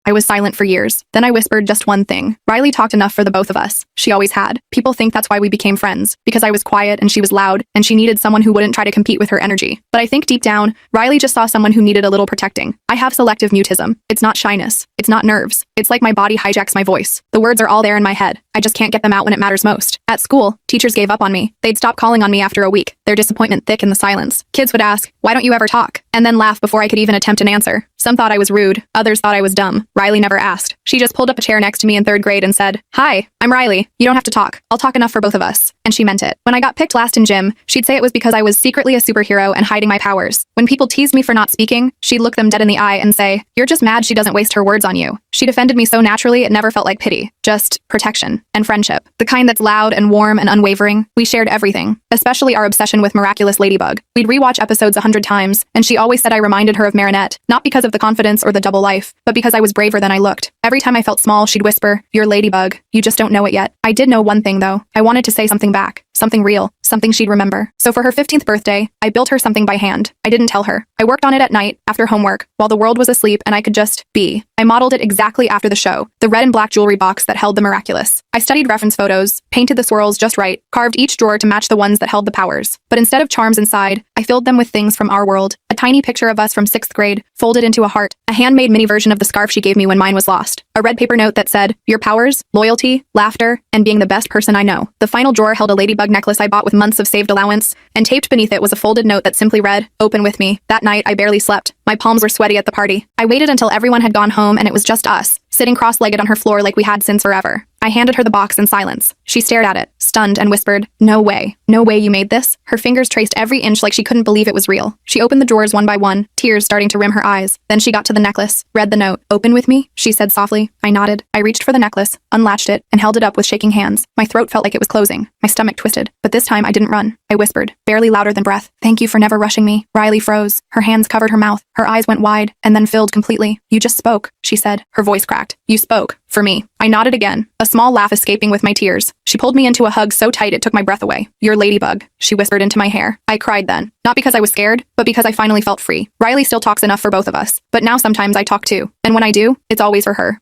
I was silent for years. Then I whispered just one thing. Riley talked enough for the both of us. She always had. People think that's why we became friends, because I was quiet and she was loud, and she needed someone who wouldn't try to compete with her energy. But I think deep down, Riley just saw someone who needed a little protecting. I have selective mutism. It's not shyness. It's not nerves. It's like my body hijacks my voice. The words are all there in my head. I just can't get them out when it matters most. At school, teachers gave up on me. They'd stop calling on me after a week, their disappointment thick in the silence. Kids would ask, "Why don't you ever talk?" And then laugh before I could even attempt an answer. Some thought I was rude. Others thought I was dumb. Riley never asked. She just pulled up a chair next to me in 3rd grade and said, "Hi, I'm Riley. You don't have to talk. I'll talk enough for both of us." And she meant it. When I got picked last in gym, she'd say it was because I was secretly a superhero and hiding my powers. When people teased me for not speaking, she'd look them dead in the eye and say, "You're just mad she doesn't waste her words on you." She defended me so naturally it never felt like pity, just protection and friendship. The kind that's loud and warm and unwavering. We shared everything, especially our obsession with Miraculous Ladybug. We'd rewatch episodes 100 times, and she always said I reminded her of Marinette, not because of the confidence or the double life, but because I was braver than I looked. Every time I felt small, she'd whisper, "You're Ladybug. You just don't know it yet." I did know one thing, though. I wanted to say something back. Something real. Something she'd remember. So for her 15th birthday, I built her something by hand. I didn't tell her. I worked on it at night, after homework, while the world was asleep and I could just be. I modeled it exactly after the show, the red and black jewelry box that held the Miraculous. I studied reference photos, painted the swirls just right, carved each drawer to match the ones that held the powers. But instead of charms inside, I filled them with things from our world. A tiny picture of us from 6th grade, folded into a heart. A handmade mini version of the scarf she gave me when mine was lost. A red paper note that said, "Your powers, loyalty, laughter, and being the best person I know." The final drawer held a ladybug necklace I bought with months of saved allowance, and taped beneath it was a folded note that simply read, "Open with me." That night, I barely slept. My palms were sweaty at the party. I waited until everyone had gone home and it was just us, sitting cross-legged on her floor like we had since forever. I handed her the box in silence. She stared at it, stunned, and whispered, "No way. No way you made this?" Her fingers traced every inch like she couldn't believe it was real. She opened the drawers one by one, tears starting to rim her eyes. Then she got to the necklace, read the note. "Open with me?" she said softly. I nodded. I reached for the necklace, unlatched it, and held it up with shaking hands. My throat felt like it was closing. My stomach twisted. But this time I didn't run. I whispered, barely louder than breath, "Thank you for never rushing me." Riley froze. Her hands covered her mouth. Her eyes went wide, and then filled completely. "You just spoke," she said. Her voice cracked. "You spoke. For me." I nodded again, a small laugh escaping with my tears. She pulled me into a hug so tight it took my breath away. "You're Ladybug," she whispered into my hair. I cried then. Not because I was scared, but because I finally felt free. Riley still talks enough for both of us. But now sometimes I talk too. And when I do, it's always for her.